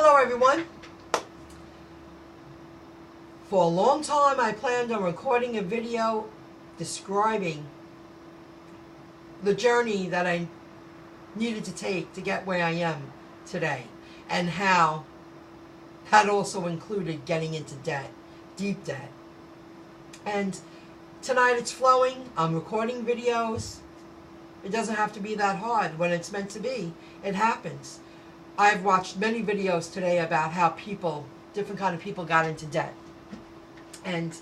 Hello everyone. For a long time I planned on recording a video describing the journey that I needed to take to get where I am today, and how that also included getting into debt, deep debt. And tonight it's flowing. I'm recording videos. It doesn't have to be that hard. When it's meant to be, it happens. I've watched many videos today about how people, different kind of people, got into debt. And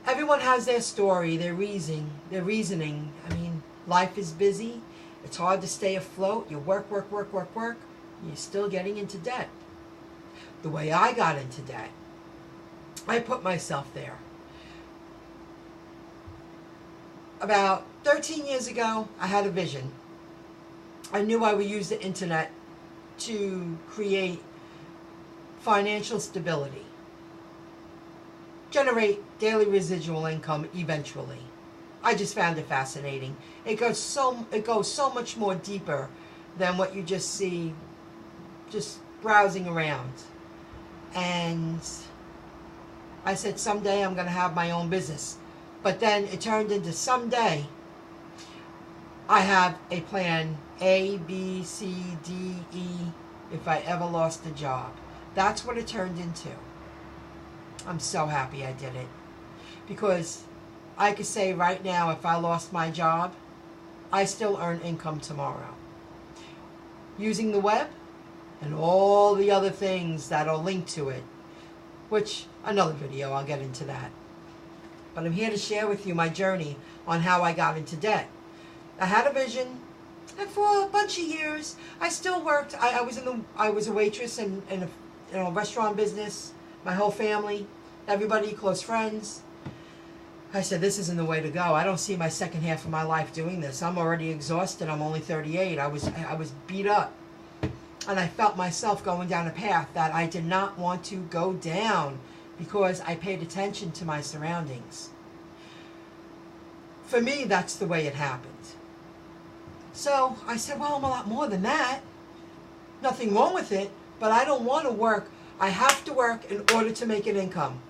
everyone has their story, their reasoning. I mean, life is busy. It's hard to stay afloat. You work. You're still getting into debt. The way I got into debt, I put myself there. About 13 years ago, I had a vision. I knew I would use the internet to create financial stability, generate daily residual income eventually. I just found it fascinating. It goes so much more deeper than what you just see just browsing around. And I said, someday I'm going to have my own business. But then it turned into someday I have a plan A, B, C, D, E if I ever lost a job. That's what it turned into. I'm so happy I did it. Because I could say right now, if I lost my job, I still earn income tomorrow. Using the web and all the other things that are linked to it. Which, another video, I'll get into that. But I'm here to share with you my journey on how I got into debt. I had a vision, and for a bunch of years, I still worked. I was a waitress in a restaurant business. My whole family, everybody, close friends. I said, this isn't the way to go. I don't see my second half of my life doing this. I'm already exhausted. I'm only 38. I was beat up, and I felt myself going down a path that I did not want to go down because I paid attention to my surroundings. For me, that's the way it happened. So I said, well, I'm a lot more than that. Nothing wrong with it, but I don't want to work. I have to work in order to make an income.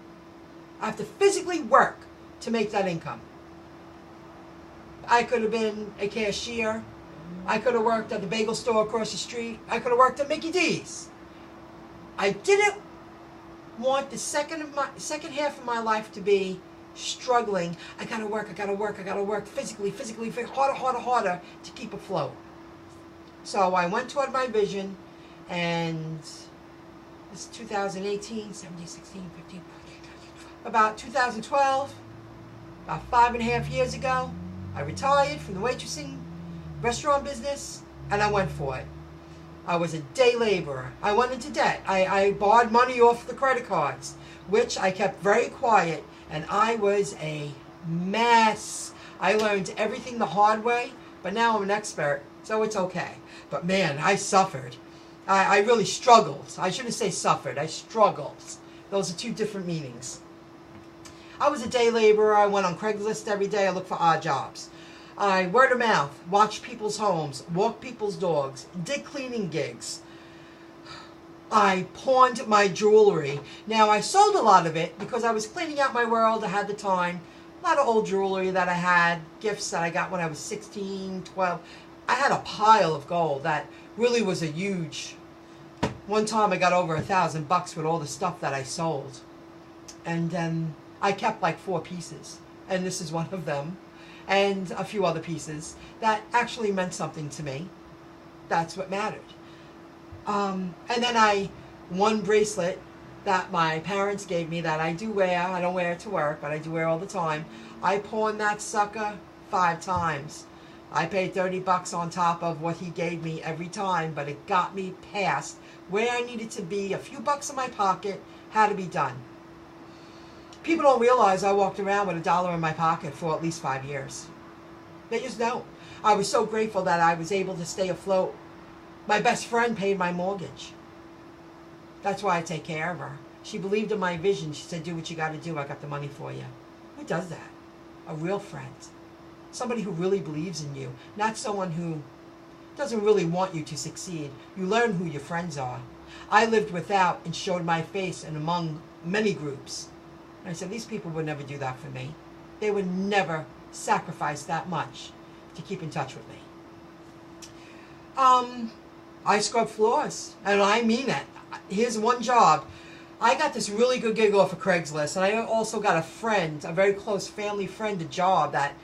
I have to physically work to make that income. I could have been a cashier. I could have worked at the bagel store across the street. I could have worked at Mickey D's. I didn't want the second half of my life to be struggling. I gotta work physically, harder to keep afloat. So I went toward my vision, and it's 2018, 17, 16, 15, about 2012, about 5.5 years ago, I retired from the waitressing restaurant business, and I went for it. I was a day laborer. I went into debt. I borrowed money off the credit cards, which I kept very quiet, and I was a mess. I learned everything the hard way, but now I'm an expert, so it's okay. But man, I suffered. I really struggled. I shouldn't say suffered. I struggled. Those are two different meanings. I was a day laborer. I went on Craigslist every day. I looked for odd jobs. I word of mouth, watched people's homes, walked people's dogs, did cleaning gigs. I pawned my jewelry. Now, I sold a lot of it because I was cleaning out my world. I had the time. A lot of old jewelry that I had, gifts that I got when I was 16, 12. I had a pile of gold that really was a huge... One time I got over $1,000 with all the stuff that I sold. And then I kept like 4 pieces. And this is one of them. And a few other pieces that actually meant something to me. That's what mattered. And then one bracelet that my parents gave me that I do wear. I don't wear it to work, but I do wear all the time. I pawned that sucker 5 times. I paid $30 on top of what he gave me every time, but it got me past where I needed to be. A few bucks in my pocket had to be done. People don't realize I walked around with $1 in my pocket for at least 5 years. They just don't. I was so grateful that I was able to stay afloat. My best friend paid my mortgage. That's why I take care of her. She believed in my vision. She said, do what you got to do. I got the money for you. Who does that? A real friend. Somebody who really believes in you. Not someone who doesn't really want you to succeed. You learn who your friends are. I lived without and showed my face and among many groups. And I said, these people would never do that for me. They would never sacrifice that much to keep in touch with me. I scrub floors, and I mean it. Here's one job. I got this really good gig off of Craigslist, and I also got a friend, a very close family friend, a job that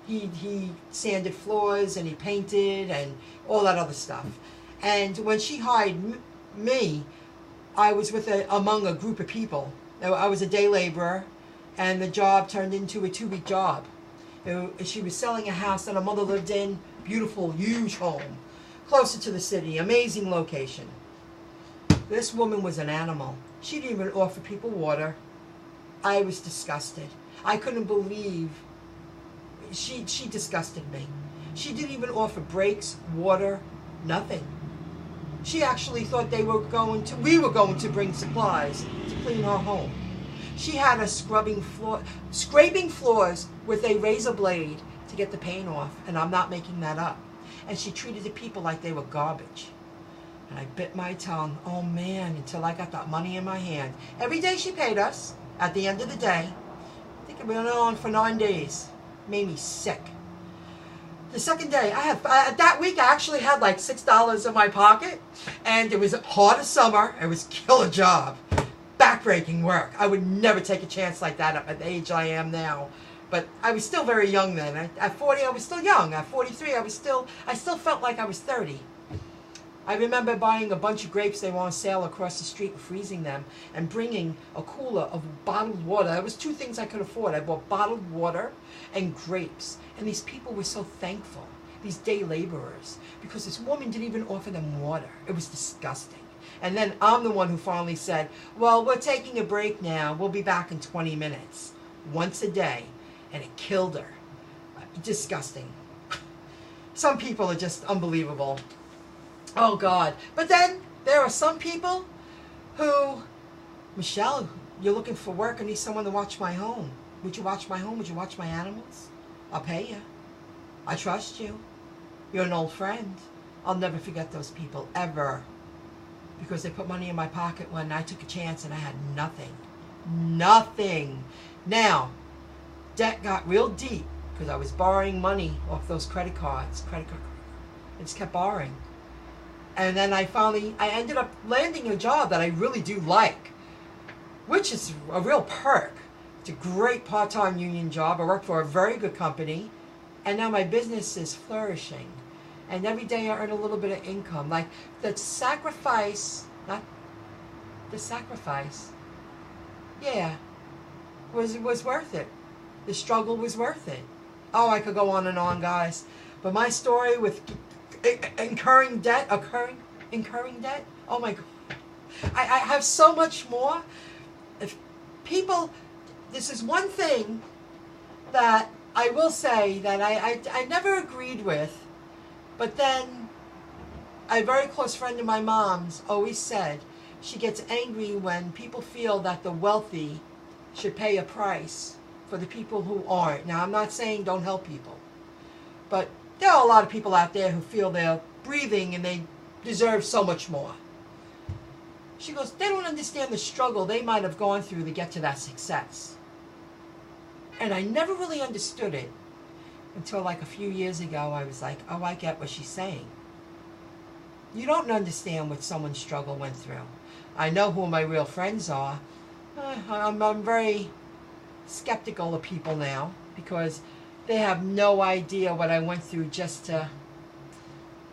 he sanded floors and he painted and all that other stuff. And when she hired me, I was among a group of people. I was a day laborer, and the job turned into a 2-week job. She was selling a house that her mother lived in, beautiful, huge home, closer to the city, amazing location. This woman was an animal. She didn't even offer people water. I was disgusted. I couldn't believe. She disgusted me. She didn't even offer breaks, water, nothing. She actually thought we were going to bring supplies to clean her home. She had us scraping floors with a razor blade to get the paint off, and I'm not making that up. And she treated the people like they were garbage. And I bit my tongue, oh man, until I got that money in my hand. Every day she paid us, at the end of the day. I think it went on for 9 days. Made me sick. The second day, that week I actually had like $6 in my pocket, and it was hot as summer. It was killer job. Backbreaking work. I would never take a chance like that at the age I am now. But I was still very young then. At 40, I was still young. At 43, I still felt like I was 30. I remember buying a bunch of grapes they were on sale across the street and freezing them and bringing a cooler of bottled water. That was 2 things I could afford. I bought bottled water and grapes. And these people were so thankful, these day laborers, because this woman didn't even offer them water. It was disgusting. And then I'm the one who finally said, well, we're taking a break now. We'll be back in 20 minutes. Once a day. And it killed her. Disgusting. Some people are just unbelievable. Oh, God. But then there are some people who, Michelle, you're looking for work. I need someone to watch my home. Would you watch my home? Would you watch my animals? I'll pay you. I trust you. You're an old friend. I'll never forget those people, ever. Because they put money in my pocket when I took a chance and I had nothing. Nothing. Now, debt got real deep because I was borrowing money off those credit cards. I just kept borrowing. And then I ended up landing a job that I really do like, which is a real perk. It's a great part-time union job. I work for a very good company, and now my business is flourishing. And every day I earn a little bit of income. Like the sacrifice, not the sacrifice, yeah, was worth it. The struggle was worth it. Oh, I could go on and on, guys. But my story with incurring debt, oh my God. I have so much more. If people, this is one thing that I will say that I never agreed with, but then a very close friend of my mom's always said she gets angry when people feel that the wealthy should pay a price for the people who aren't. Now, I'm not saying don't help people, but there are a lot of people out there who feel they're breathing and they deserve so much more. She goes, they don't understand the struggle they might have gone through to get to that success. And I never really understood it until like a few years ago. I was like, oh, I get what she's saying. You don't understand what someone's struggle went through. I know who my real friends are. I'm very skeptical of people now because they have no idea what I went through just to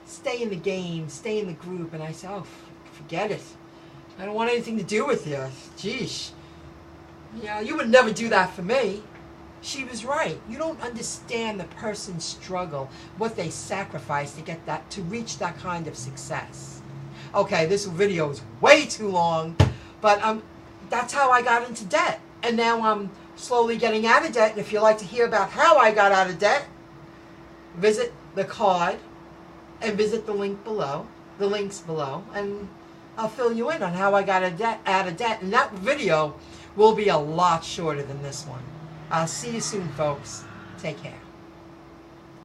stay in the game, stay in the group. And I say, oh, forget it. I don't want anything to do with you. Jeez. Yeah, you would never do that for me. She was right. You don't understand the person's struggle, what they sacrificed to get that, to reach that kind of success. Okay, this video is way too long, but that's how I got into debt. And now I'm slowly getting out of debt. And if you'd like to hear about how I got out of debt, visit the card and visit the link below, the links below, and I'll fill you in on how I got out of debt. And that video will be a lot shorter than this one. I'll see you soon, folks. Take care.